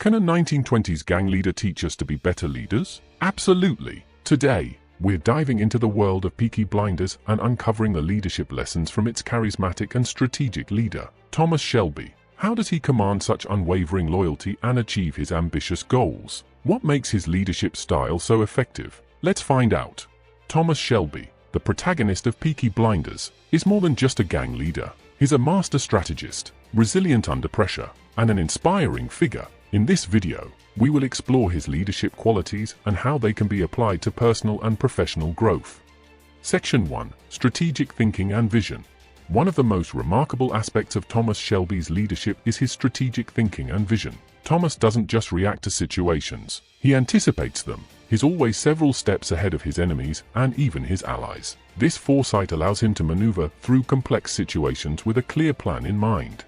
Can a 1920s gang leader teach us to be better leaders? Absolutely. Today, we're diving into the world of Peaky Blinders and uncovering the leadership lessons from its charismatic and strategic leader, Thomas Shelby. How does he command such unwavering loyalty and achieve his ambitious goals? What makes his leadership style so effective? Let's find out. Thomas Shelby, the protagonist of Peaky Blinders, is more than just a gang leader. He's a master strategist, resilient under pressure, and an inspiring figure. In this video, we will explore his leadership qualities and how they can be applied to personal and professional growth. Section 1. Strategic Thinking and Vision. One of the most remarkable aspects of Thomas Shelby's leadership is his strategic thinking and vision. Thomas doesn't just react to situations, he anticipates them. He's always several steps ahead of his enemies and even his allies. This foresight allows him to maneuver through complex situations with a clear plan in mind.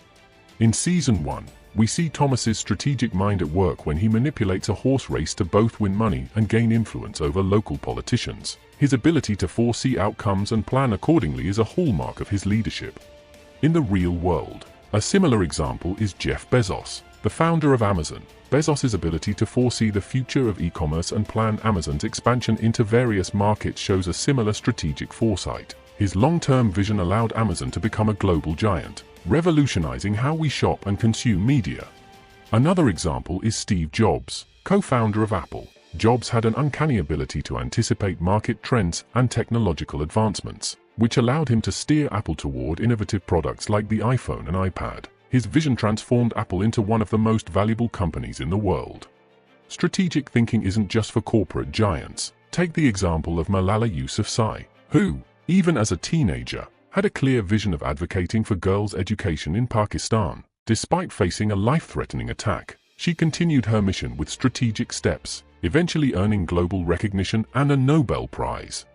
In Season 1, we see Thomas's strategic mind at work when he manipulates a horse race to both win money and gain influence over local politicians. His ability to foresee outcomes and plan accordingly is a hallmark of his leadership. In the real world, a similar example is Jeff Bezos, the founder of Amazon. Bezos's ability to foresee the future of e-commerce and plan Amazon's expansion into various markets shows a similar strategic foresight. His long-term vision allowed Amazon to become a global giant, revolutionizing how we shop and consume media. Another example is Steve Jobs, co-founder of Apple. Jobs had an uncanny ability to anticipate market trends and technological advancements, which allowed him to steer Apple toward innovative products like the iPhone and iPad. His vision transformed Apple into one of the most valuable companies in the world. Strategic thinking isn't just for corporate giants. Take the example of Malala Yousafzai, who, even as a teenager, had a clear vision of advocating for girls' education in Pakistan. Despite facing a life-threatening attack, she continued her mission with strategic steps, eventually earning global recognition and a Nobel Prize.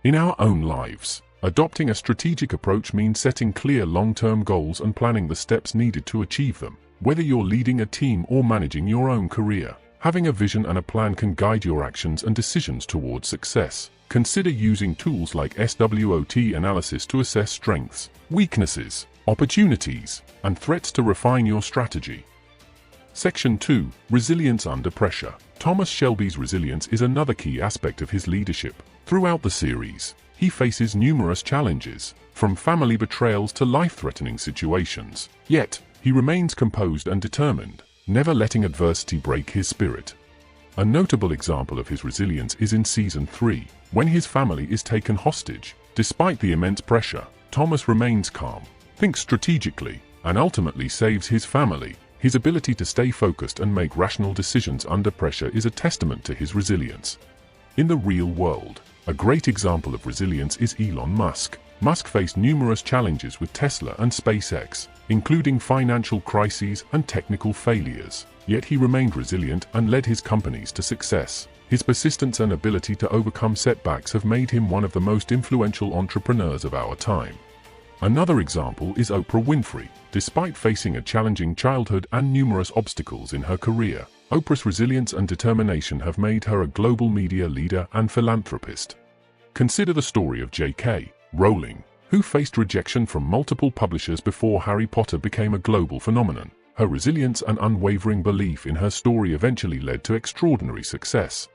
In our own lives, adopting a strategic approach means setting clear long-term goals and planning the steps needed to achieve them. Whether you're leading a team or managing your own career, having a vision and a plan can guide your actions and decisions towards success. Consider using tools like SWOT analysis to assess strengths, weaknesses, opportunities, and threats to refine your strategy. Section 2. Resilience under pressure. Thomas Shelby's resilience is another key aspect of his leadership. Throughout the series, he faces numerous challenges, from family betrayals to life-threatening situations. Yet, he remains composed and determined, never letting adversity break his spirit. A notable example of his resilience is in Season 3, when his family is taken hostage. Despite the immense pressure, Thomas remains calm, thinks strategically, and ultimately saves his family. His ability to stay focused and make rational decisions under pressure is a testament to his resilience. In the real world, a great example of resilience is Elon Musk. Musk faced numerous challenges with Tesla and SpaceX, including financial crises and technical failures. Yet he remained resilient and led his companies to success. His persistence and ability to overcome setbacks have made him one of the most influential entrepreneurs of our time. Another example is Oprah Winfrey. Despite facing a challenging childhood and numerous obstacles in her career, Oprah's resilience and determination have made her a global media leader and philanthropist. Consider the story of J.K. Rowling, who faced rejection from multiple publishers before Harry Potter became a global phenomenon. Her resilience and unwavering belief in her story eventually led to extraordinary success.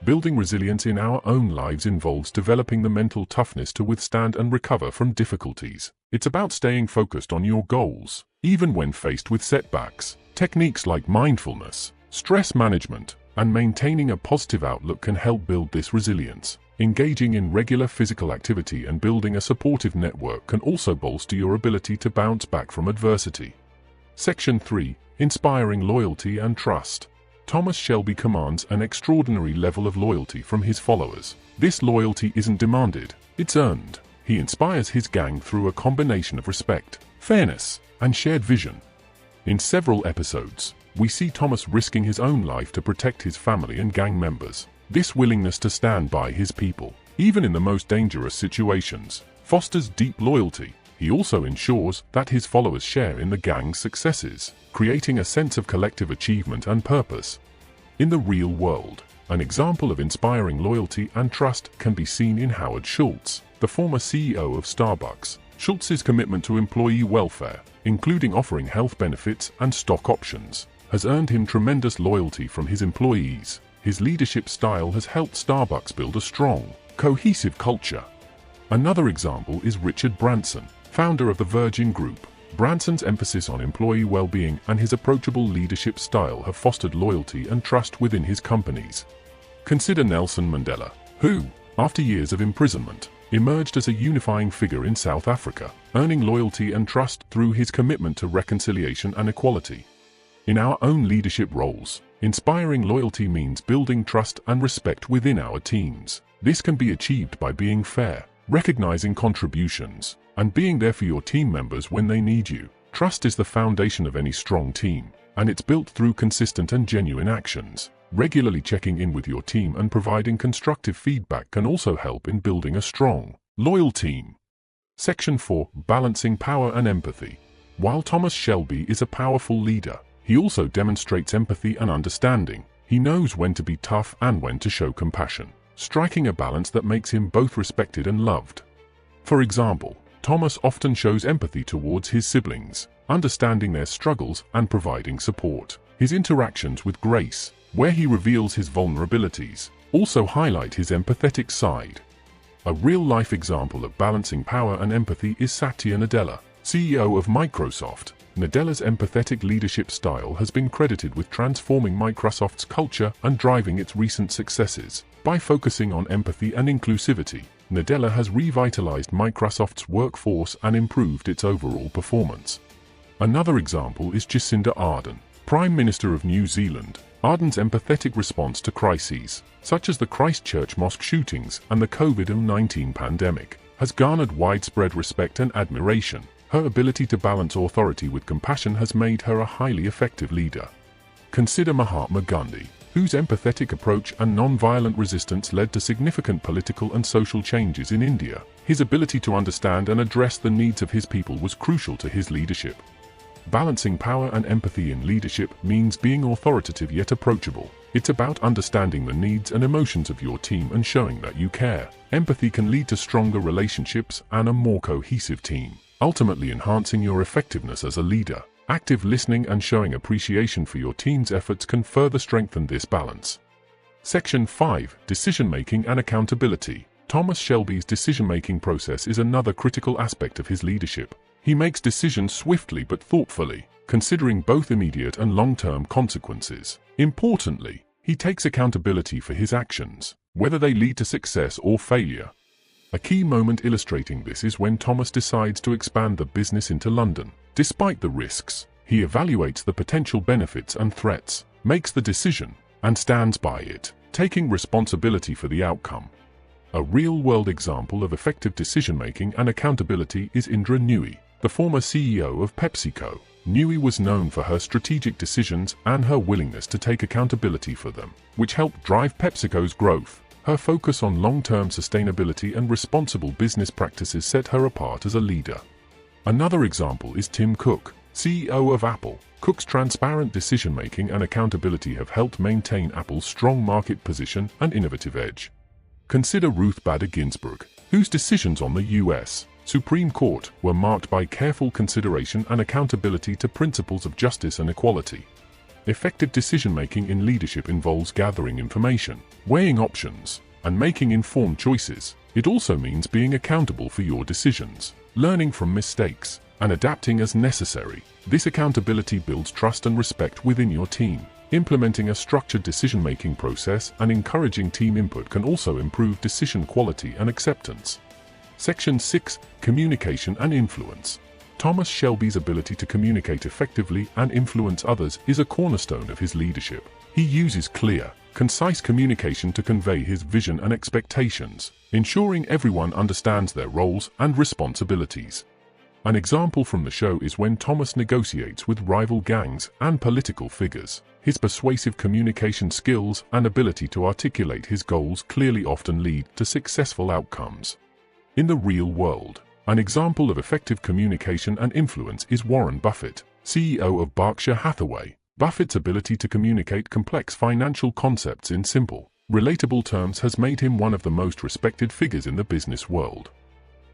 Building resilience in our own lives involves developing the mental toughness to withstand and recover from difficulties. It's about staying focused on your goals, even when faced with setbacks. Techniques like mindfulness, stress management, and maintaining a positive outlook can help build this resilience. Engaging in regular physical activity and building a supportive network can also bolster your ability to bounce back from adversity. Section 3. Inspiring loyalty and trust. Thomas Shelby commands an extraordinary level of loyalty from his followers. This loyalty isn't demanded, it's earned. He inspires his gang through a combination of respect, fairness, and shared vision. In several episodes, we see Thomas risking his own life to protect his family and gang members. This willingness to stand by his people, even in the most dangerous situations, fosters deep loyalty. He also ensures that his followers share in the gang's successes, creating a sense of collective achievement and purpose. In the real world, an example of inspiring loyalty and trust can be seen in Howard Schultz, the former CEO of Starbucks. Schultz's commitment to employee welfare, including offering health benefits and stock options, has earned him tremendous loyalty from his employees. His leadership style has helped Starbucks build a strong, cohesive culture. Another example is Richard Branson, founder of the Virgin Group. Branson's emphasis on employee well-being and his approachable leadership style have fostered loyalty and trust within his companies. Consider Nelson Mandela, who, after years of imprisonment, emerged as a unifying figure in South Africa, earning loyalty and trust through his commitment to reconciliation and equality. In our own leadership roles, inspiring loyalty means building trust and respect within our teams. This can be achieved by being fair, recognizing contributions, and being there for your team members when they need you. Trust is the foundation of any strong team, and it's built through consistent and genuine actions. Regularly checking in with your team and providing constructive feedback can also help in building a strong, loyal team. Section 4. Balancing power and empathy. While Thomas Shelby is a powerful leader, he also demonstrates empathy and understanding. He knows when to be tough and when to show compassion, striking a balance that makes him both respected and loved. For example, Thomas often shows empathy towards his siblings, understanding their struggles and providing support. His interactions with Grace, where he reveals his vulnerabilities, also highlight his empathetic side. A real-life example of balancing power and empathy is Satya Nadella, CEO of Microsoft. Nadella's empathetic leadership style has been credited with transforming Microsoft's culture and driving its recent successes. By focusing on empathy and inclusivity, Nadella has revitalized Microsoft's workforce and improved its overall performance. Another example is Jacinda Ardern, Prime Minister of New Zealand. Ardern's empathetic response to crises, such as the Christchurch mosque shootings and the COVID-19 pandemic, has garnered widespread respect and admiration. Her ability to balance authority with compassion has made her a highly effective leader. Consider Mahatma Gandhi, whose empathetic approach and non-violent resistance led to significant political and social changes in India. His ability to understand and address the needs of his people was crucial to his leadership. Balancing power and empathy in leadership means being authoritative yet approachable. It's about understanding the needs and emotions of your team and showing that you care. Empathy can lead to stronger relationships and a more cohesive team, ultimately enhancing your effectiveness as a leader. Active listening and showing appreciation for your team's efforts can further strengthen this balance. Section 5. Decision-making and accountability. Thomas Shelby's decision-making process is another critical aspect of his leadership. He makes decisions swiftly but thoughtfully, considering both immediate and long-term consequences. Importantly, he takes accountability for his actions, whether they lead to success or failure. A key moment illustrating this is when Thomas decides to expand the business into London. Despite the risks, he evaluates the potential benefits and threats, makes the decision, and stands by it, taking responsibility for the outcome. A real-world example of effective decision-making and accountability is Indra Nooyi, the former CEO of PepsiCo. Nooyi was known for her strategic decisions and her willingness to take accountability for them, which helped drive PepsiCo's growth. Her focus on long-term sustainability and responsible business practices set her apart as a leader. Another example is Tim Cook, CEO of Apple. Cook's transparent decision-making and accountability have helped maintain Apple's strong market position and innovative edge. Consider Ruth Bader Ginsburg, whose decisions on the U.S. Supreme Court were marked by careful consideration and accountability to principles of justice and equality. Effective decision-making in leadership involves gathering information, weighing options, and making informed choices. It also means being accountable for your decisions, learning from mistakes, and adapting as necessary. This accountability builds trust and respect within your team. Implementing a structured decision-making process and encouraging team input can also improve decision quality and acceptance. Section 6. Communication and influence. Thomas Shelby's ability to communicate effectively and influence others is a cornerstone of his leadership. He uses clear, concise communication to convey his vision and expectations, ensuring everyone understands their roles and responsibilities. An example from the show is when Thomas negotiates with rival gangs and political figures. His persuasive communication skills and ability to articulate his goals clearly often lead to successful outcomes. In the real world, an example of effective communication and influence is Warren Buffett, CEO of Berkshire Hathaway. Buffett's ability to communicate complex financial concepts in simple, relatable terms has made him one of the most respected figures in the business world.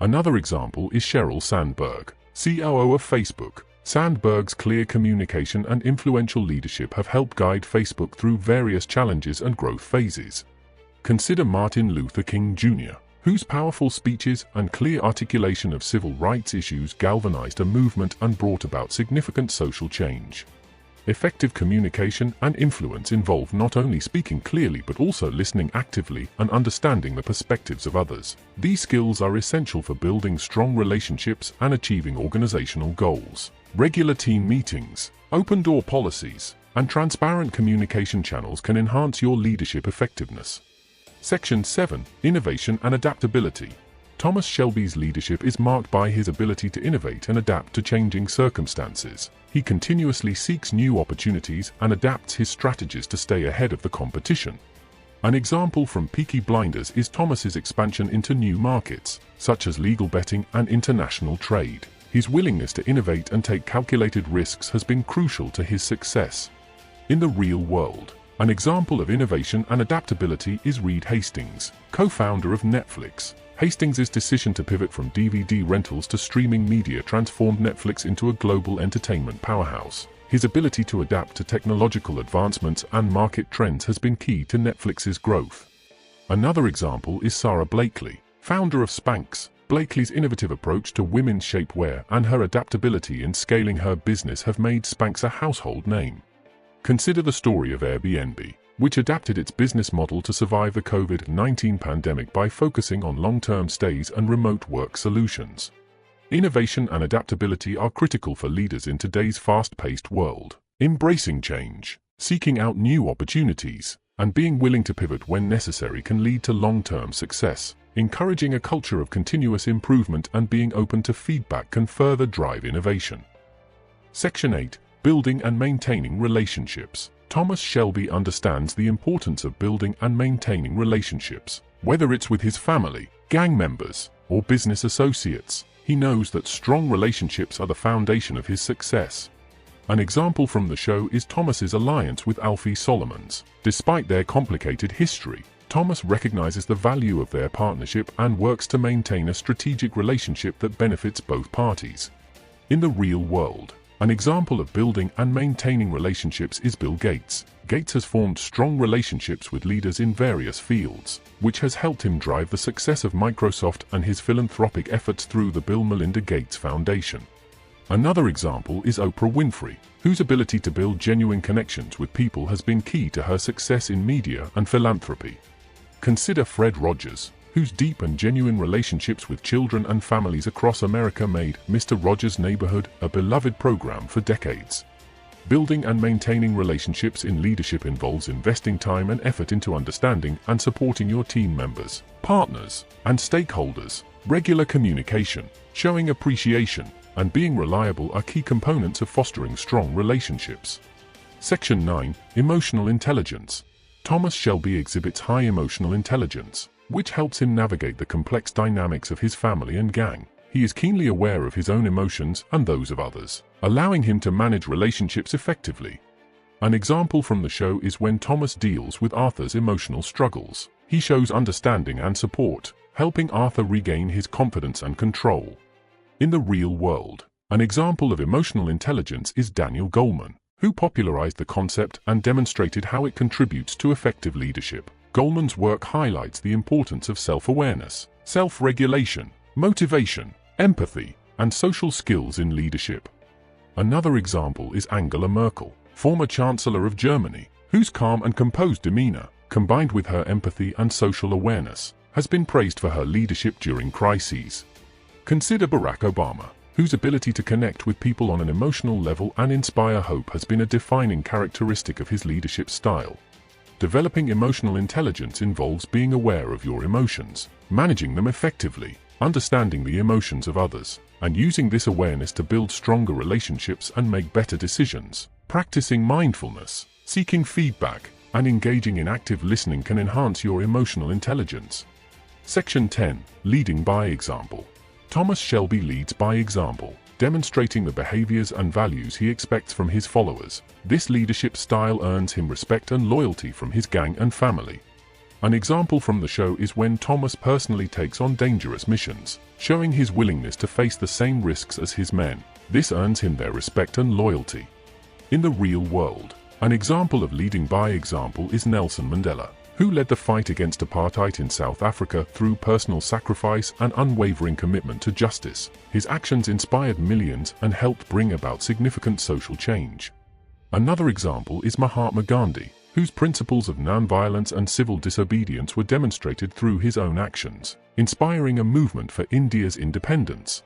Another example is Sheryl Sandberg, COO of Facebook. Sandberg's clear communication and influential leadership have helped guide Facebook through various challenges and growth phases. Consider Martin Luther King Jr., whose powerful speeches and clear articulation of civil rights issues galvanized a movement and brought about significant social change. Effective communication and influence involve not only speaking clearly but also listening actively and understanding the perspectives of others. These skills are essential for building strong relationships and achieving organizational goals. Regular team meetings, open-door policies, and transparent communication channels can enhance your leadership effectiveness. Section 7. Innovation and Adaptability. Thomas Shelby's leadership is marked by his ability to innovate and adapt to changing circumstances. He continuously seeks new opportunities and adapts his strategies to stay ahead of the competition. An example from Peaky Blinders is Thomas's expansion into new markets, such as legal betting and international trade. His willingness to innovate and take calculated risks has been crucial to his success. In the real world, an example of innovation and adaptability is Reed Hastings, co-founder of Netflix. Hastings' decision to pivot from DVD rentals to streaming media transformed Netflix into a global entertainment powerhouse. His ability to adapt to technological advancements and market trends has been key to Netflix's growth. Another example is Sarah Blakely, founder of Spanx. Blakely's innovative approach to women's shapewear and her adaptability in scaling her business have made Spanx a household name. Consider the story of Airbnb, which adapted its business model to survive the COVID-19 pandemic by focusing on long-term stays and remote work solutions. Innovation and adaptability are critical for leaders in today's fast-paced world. Embracing change, seeking out new opportunities, and being willing to pivot when necessary can lead to long-term success. Encouraging a culture of continuous improvement and being open to feedback can further drive innovation. Section 8. Building and maintaining relationships. Thomas Shelby understands the importance of building and maintaining relationships. Whether it's with his family, gang members, or business associates, he knows that strong relationships are the foundation of his success. An example from the show is Thomas's alliance with Alfie Solomons. Despite their complicated history, Thomas recognizes the value of their partnership and works to maintain a strategic relationship that benefits both parties. In the real world, an example of building and maintaining relationships is Bill Gates. Gates has formed strong relationships with leaders in various fields, which has helped him drive the success of Microsoft and his philanthropic efforts through the Bill Melinda Gates Foundation. Another example is Oprah Winfrey, whose ability to build genuine connections with people has been key to her success in media and philanthropy. Consider Fred Rogers, whose deep and genuine relationships with children and families across America made Mr. Rogers' Neighborhood a beloved program for decades. Building and maintaining relationships in leadership involves investing time and effort into understanding and supporting your team members, partners, and stakeholders. Regular communication, showing appreciation, and being reliable are key components of fostering strong relationships. Section 9. Emotional Intelligence. Thomas Shelby exhibits high emotional intelligence, which helps him navigate the complex dynamics of his family and gang. He is keenly aware of his own emotions and those of others, allowing him to manage relationships effectively. An example from the show is when Thomas deals with Arthur's emotional struggles. He shows understanding and support, helping Arthur regain his confidence and control. In the real world, an example of emotional intelligence is Daniel Goleman, who popularized the concept and demonstrated how it contributes to effective leadership. Goleman's work highlights the importance of self-awareness, self-regulation, motivation, empathy, and social skills in leadership. Another example is Angela Merkel, former Chancellor of Germany, whose calm and composed demeanor, combined with her empathy and social awareness, has been praised for her leadership during crises. Consider Barack Obama, whose ability to connect with people on an emotional level and inspire hope has been a defining characteristic of his leadership style. Developing emotional intelligence involves being aware of your emotions, managing them effectively, understanding the emotions of others, and using this awareness to build stronger relationships and make better decisions. Practicing mindfulness, seeking feedback, and engaging in active listening can enhance your emotional intelligence. Section 10. Leading by example. Thomas Shelby leads by example, demonstrating the behaviors and values he expects from his followers. This leadership style earns him respect and loyalty from his gang and family. An example from the show is when Thomas personally takes on dangerous missions, showing his willingness to face the same risks as his men. This earns him their respect and loyalty. In the real world, an example of leading by example is Nelson Mandela, who led the fight against apartheid in South Africa through personal sacrifice and unwavering commitment to justice. His actions inspired millions and helped bring about significant social change. Another example is Mahatma Gandhi, whose principles of nonviolence and civil disobedience were demonstrated through his own actions, inspiring a movement for India's independence.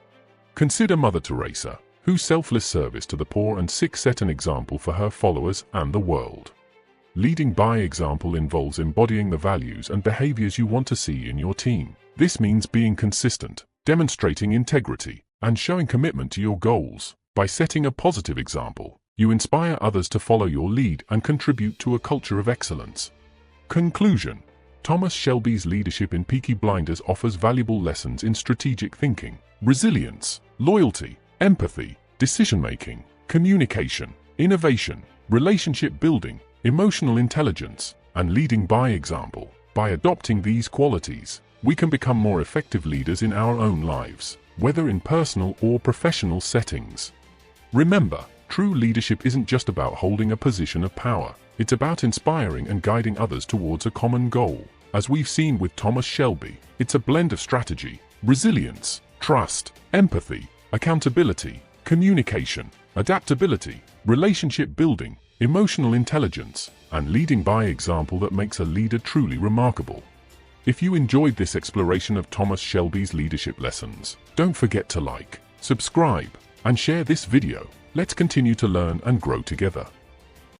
Consider Mother Teresa, whose selfless service to the poor and sick set an example for her followers and the world. Leading by example involves embodying the values and behaviors you want to see in your team. This means being consistent, demonstrating integrity, and showing commitment to your goals. By setting a positive example, you inspire others to follow your lead and contribute to a culture of excellence. Conclusion: Thomas Shelby's leadership in Peaky Blinders offers valuable lessons in strategic thinking, resilience, loyalty, empathy, decision-making, communication, innovation, relationship building, emotional intelligence, and leading by example. By adopting these qualities, we can become more effective leaders in our own lives, whether in personal or professional settings. Remember, true leadership isn't just about holding a position of power. It's about inspiring and guiding others towards a common goal. As we've seen with Thomas Shelby, it's a blend of strategy, resilience, trust, empathy, accountability, communication, adaptability, relationship building, emotional intelligence, and leading by example that makes a leader truly remarkable. If you enjoyed this exploration of Thomas Shelby's leadership lessons, don't forget to like, subscribe, and share this video. Let's continue to learn and grow together.